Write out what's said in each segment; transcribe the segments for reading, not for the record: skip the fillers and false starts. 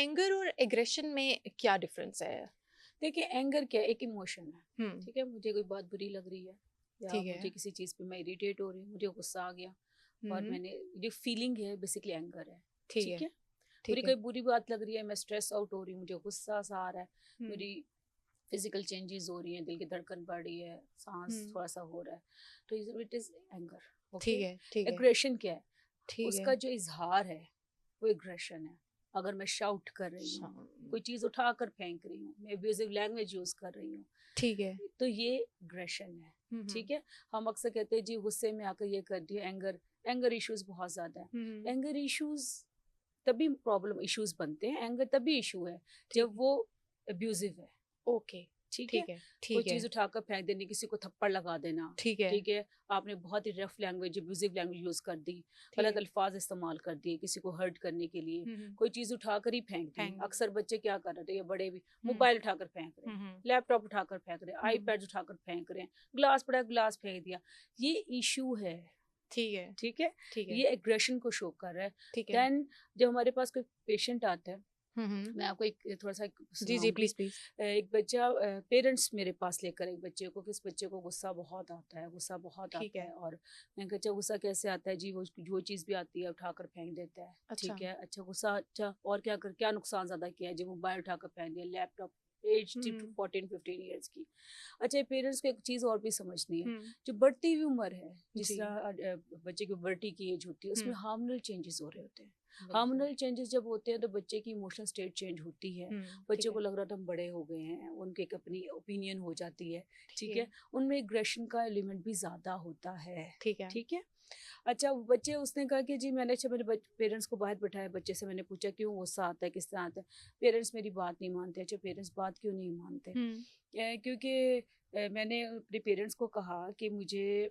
Anger और aggression में क्या डिफरेंस है? देखिए, एंगर क्या है? एक इमोशन है। हम्म। ठीक है, मुझे कोई बात बुरी लग रही है या ठीक मुझे है। किसी चीज़ पे मैं इरिटेट हो रही हूँ, मुझे गुस्सा आ गया और हम्म। मैंने जो फीलिंग है बेसिकली एंगर है। ठीक ठीक है। है, मुझे ठीक है। कोई बुरी बात लग रही है, मैं स्ट्रेस आउट हो रही हूँ, मुझे गुस्सा सा आ रहा है, हम्म। मेरी फिजिकल चेंजेस हो रही हैं, दिल की धड़कन बढ़ रही है, सांस हम्म। थोड़ा सा हो रहा है, तो इट इज़ एंगर। ठीक ओके। है। ठीक है। एग्रेशन क्या है? ठीक है। उसका जो इजहार है वो एग्रेशन है। अगर मैं शाउट कर रही हूँ, कोई चीज़ उठा कर फेंक रही हूँ, मैं एब्यूजिव लैंग्वेज यूज़ कर रही हूँ, ठीक है। तो ये एग्रेशन है। हम्म। ठीक है, हम अक्सर कहते हैं जी गुस्से में आकर ये कर दिया, एंगर। एंगर इश्यूज बहुत ज़्यादा है। हम्म। एंगर इश्यूज तभी प्रॉब्लम इश्यूज बनते हैं, एंगर तभी इशू है ठीक जब है। वो एब्यूजिव है। ओके। ठीक है, ठीक है। कोई ठीक है। चीज़ उठाकर फेंक देनी, किसी को थप्पड़ लगा देना। ठीक है। ठीक है, आपने बहुत ही rough language, abusive language use कर दी, ठीक गलत है। अल्फाज इस्तेमाल कर दिए किसी को हर्ट करने के लिए, हम्म। कोई चीज़ उठाकर ही फेंक दी। फेंक दी। अक्सर बच्चे क्या कर रहे थे, या बड़े भी, हम्म। मोबाइल उठाकर फेंक रहे हैं, हम्म। लैपटॉप उठाकर फेंक रहे हैं, हम्म। आईपैड उठाकर फेंक रहे हैं, ग्लास पड़ा ग्लास फेंक दिया। ये इशू है। ठीक है। ठीक है, ठीक है। ये एग्रेशन को शो कर रहा है। ठीक है। देन जब हमारे पास कोई पेशेंट आता है, हम्म। मैं आपको एक थोड़ा सा जी जी, सुनाऊंगी। Please please. एक बच्चा, पेरेंट्स मेरे पास लेकर एक बच्चे को, किस बच्चे को गुस्सा बहुत आता है, गुस्सा बहुत ठीक आता है। है, और मैं कहा अच्छा गुस्सा कैसे आता है जी? वो जो चीज़ भी आती है उठाकर फेंक देता है। अच्छा। ठीक है, अच्छा गुस्सा, अच्छा और क्या नुकसान ज़्यादा किया है जी? मोबाइल उठाकर फेंक दिया, लैपटॉप, एज हम्म। 14-15 ईयर्स की। अच्छा, पेरेंट्स को एक चीज़ और भी समझनी है, हम्म। जो बढ़ती हुई उम्र है, जिस जी। तरह बच्चे की पुबर्टी की एज होती है, उसमें हार्मोनल चेंजेस हो रहे होते हैं। बिल्कुल। हार्मोनल चेंजेस जब होते हैं तो बच्चे की इमोशनल स्टेट चेंज होती है। ठीक बच्चे को है। लग रहा था हम बड़े हो गए हैं, उनकी एक अपनी ओपिनियन हो जाती है। ठीक ठीक है। है, उनमें एग्रेशन का एलिमेंट भी ज़्यादा होता है। ठीक है। ठीक है, अच्छा बच्चे, उसने कहा कि जी मैंने, अच्छा मेरे पेरेंट्स को बाहर बिठाया, बच्चे से मैंने पूछा क्यों गुस्सा आता है, किस तरह आता है? पेरेंट्स मेरी बात नहीं मानते। अच्छा, पेरेंट्स बात क्यों नहीं मानते? हम्म। क्योंकि मैंने अपने पेरेंट्स को कहा कि मुझे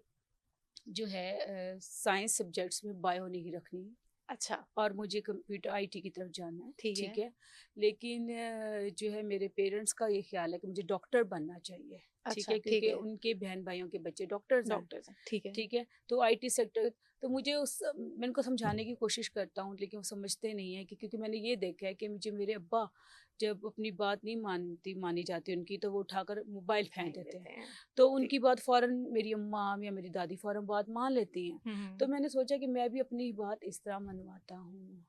जो है साइंस सब्जेक्ट्स में बायो नहीं रखनी, अच्छा। और मुझे कंप्यूटर आईटी की तरफ जाना है। ठीक है। ठीक है, लेकिन जो है मेरे पेरेंट्स का ये ख्याल है कि मुझे डॉक्टर बनना चाहिए। ठीक अच्छा। है, ठीक क्योंकि है। उनके बहन भाइयों के बच्चे डॉक्टर्स हैं। डॉक्टर्स हैं। ठीक है। ठीक है, तो आईटी सेक्टर, तो मुझे मैं उनको समझाने की कोशिश करता हूँ, लेकिन वो समझते नहीं है, कि क्योंकि मैंने ये देखा है कि मुझे मेरे अब्बा जब अपनी बात नहीं मानी जाती उनकी, तो वो उठाकर मोबाइल फेंक फेंक देते हैं। देते हैं। तो ठीक। उनकी बात फ़ौरन मेरी अम्मा या मेरी दादी फ़ौरन बात मान लेती हैं। तो हम्म। मैंने सोचा कि मैं भी अपनी बात इस तरह मनवाता हूँ।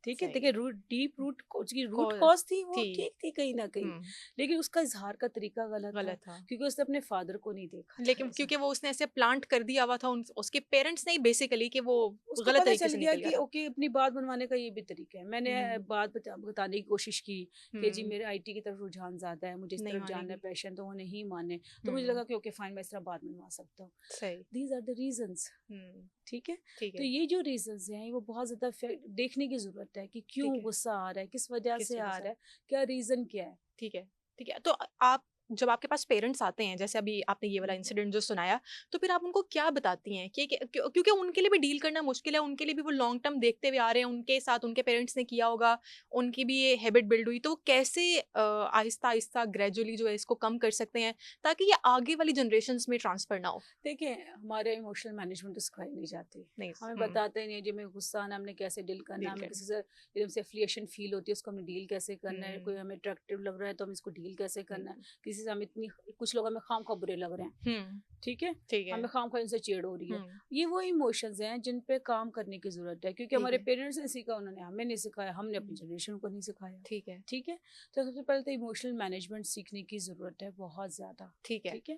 ठीक है, सही। देखिए डीप रूट, उसकी रूट कॉल कॉज थी, वो थी। ठीक थी कहीं ना कहीं, हम्म। लेकिन उसका इजहार का तरीका गलत था, गलत था। क्योंकि उसने अपने फादर को नहीं देखा था लेकिन ऐसा। क्योंकि वो उसने ऐसे प्लांट कर दिया हुआ था उसके पेरेंट्स ने बेसिकली कि वो उसको गलत पता तरीके चल से गया निकल गया कि था। ओके, अपनी बात मनवाने का ये भी तरीका है। मैंने हम्म। बताने की कोशिश की कि जी हम्म। मेरे आईटी की तरफ रुझान ज़्यादा है, मुझे इस नहीं तरफ जानना है, मानेगी। पैशन, तो वो नहीं माने। तो मुझे हम्म। लगा कि ओके फाइन, मैं इस तरह बात मनवा सकता हूँ। सही। These are the reasons. Hmm. ठीक है, ठीक तो है। ये जो रीजंस हैं वो बहुत ज़्यादा देखने की ज़रूरत है कि ठीक क्यों है। गुस्सा आ रहा है, किस वजह किस से वजह आ से? रहा है, क्या रीज़न क्या है। ठीक है। ठीक है, तो आप जब आपके पास पेरेंट्स आते हैं, जैसे अभी आपने ये वाला हम्म। इंसिडेंट जो सुनाया, तो फिर आप उनको क्या बताती हैं क्योंकि उनके लिए भी डील करना मुश्किल है, उनके लिए भी वो लॉन्ग टर्म देखते हुए आ रहे हैं, उनके साथ उनके पेरेंट्स ने किया होगा, उनकी भी ये हैबिट बिल्ड हुई, तो वो कैसे आहिस्ता आहिस्ता ग्रेजुअली जो है इसको कम कर सकते हैं ताकि ये आगे वाली जनरेशन में ट्रांसफर ना हो? देखिए, हमारे इमोशनल मैनेजमेंट तो सिखाई नहीं जाती, नहीं। हमें बताते ही नहीं जी, हमें गुस्सा आना हमने कैसे डील करना, डील हमें करना। किसी से एकदम से एफिलिएशन फील होती है, उसको हमें डील कैसे करना है, कोई हम्म। हमें अट्रैक्टिव लग रहा है तो हम इसको डील कैसे करना है, हम्म। किसी से हम इतनी, कुछ लोग हमें खाम खा बुरे लग रहे हैं। हम्म। ठीक है, ठीक है। हमें खाम खा इनसे चिढ़ हो रही है। हम्म। ये वो इमोशंस हैं जिन पे काम करने की ज़रूरत है, क्योंकि ठीक हमारे है। पेरेंट्स ने सीखा, उन्होंने हमें नहीं सिखाया, हमने अपनी हम्म। जनरेशन को नहीं सिखाया। ठीक है। ठीक है, तो सबसे पहले तो इमोशनल मैनेजमेंट सीखने की ज़रूरत है, बहुत ज़्यादा। ठीक है। ठीक है,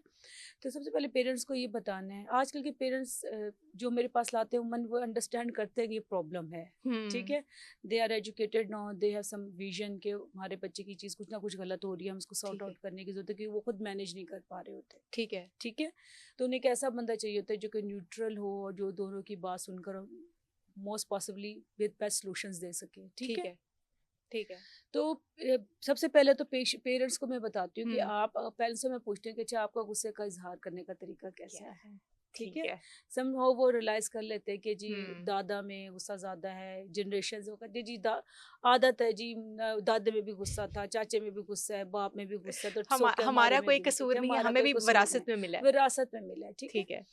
तो सबसे पहले पेरेंट्स को ये बताना है, आजकल के पेरेंट्स जो मेरे पास लाते हैं मन, वो अंडरस्टैंड करते हैं कि ये प्रॉब्लम है। ठीक हम्म। है, they are educated now, they have some vision के हमारे बच्चे की चीज़ कुछ ना कुछ गलत हो रही है, हम उसको सॉर्ट ठीक है। आउट करने की जरूरत है, क्योंकि वो खुद मैनेज नहीं कर पा रहे होते। ठीक है। ठीक है, तो उन्हें एक ऐसा बंदा चाहिए होता है जो कि न्यूट्रल हो और जो दोनों की बात सुनकर most possibly with best solutions दे सके। ठीक ठीक है, है। ठीक है। तो सबसे पहले तो पेरेंट्स को मैं बताती हूँ कि हम्म। आप पेरेंट्स से मैं पूछती हूँ कि अच्छा आपका गुस्से का इजहार करने का तरीका कैसा क्या है। है? ठीक ठीक है, है। समहाउ वो रियलाइज कर लेते हैं कि जी हम्म। दादा में गुस्सा ज्यादा है, जनरेशन वो कहते हैं जी आदत है जी, दादे में भी गुस्सा था, चाचे में भी गुस्सा है, बाप में भी गुस्सा है, तो सो के हमारे हमारा में कोई भी, ठीक कसूर है, नहीं है, हमारा हमें कोई भी कसूर नहीं, विरासत में मिला है। विरासत में मिला है। ठीक है, ठीक है।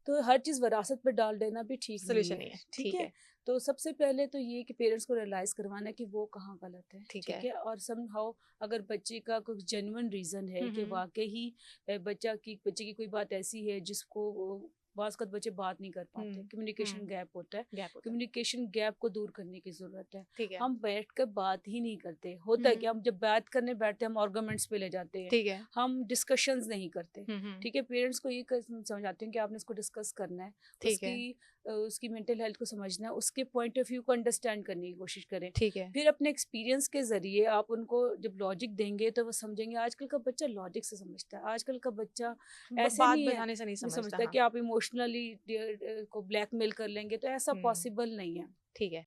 तो हर चीज़ विरासत पे डाल देना भी ठीक नहीं सोल्यूशन है, नहीं है। ठीक ठीक है? है, तो सबसे पहले तो ये कि पेरेंट्स को रियलाइज़ करवाना है कि वो कहाँ गलत है, ठीक ठीक है। है? और समहाउ अगर बच्चे का कोई जेन्युइन रीज़न है हुँ, कि हुँ। वाक़ई ही बच्चे की कोई बात ऐसी है जिसको वो बाज़ वक़्त बच्चे बात नहीं कर पाते, हुँ, कम्युनिकेशन हुँ। गैप होता है। गैप होता है। कम्युनिकेशन गैप को दूर करने की ज़रूरत है। ठीक है। हम बैठकर बात ही नहीं करते। होता है कि हुँ, हम जब बात करने बैठते हैं हम आर्गुमेंट्स पे ले जाते हैं। ठीक है। हम डिस्कशंस नहीं करते। हुँ, हुँ। ठीक है? पेरेंट्स को ये समझाती हूँ कि आपने इसको डिस्कस करना है। ठीक है, उसकी मेंटल हेल्थ को समझना है, उसके पॉइंट ऑफ व्यू को अंडरस्टैंड करने की कोशिश करें। ठीक है। फिर अपने एक्सपीरियंस के ज़रिए आप उनको जब लॉजिक देंगे तो वो समझेंगे। आजकल का बच्चा लॉजिक से समझता है। आजकल का बच्चा ऐसे बात नहीं है, बताने से नहीं नहीं समझता, समझता हाँ। कि आप इमोशनली को ब्लैकमेल कर लेंगे, तो ऐसा हुँ, पॉसिबल नहीं है। ठीक है।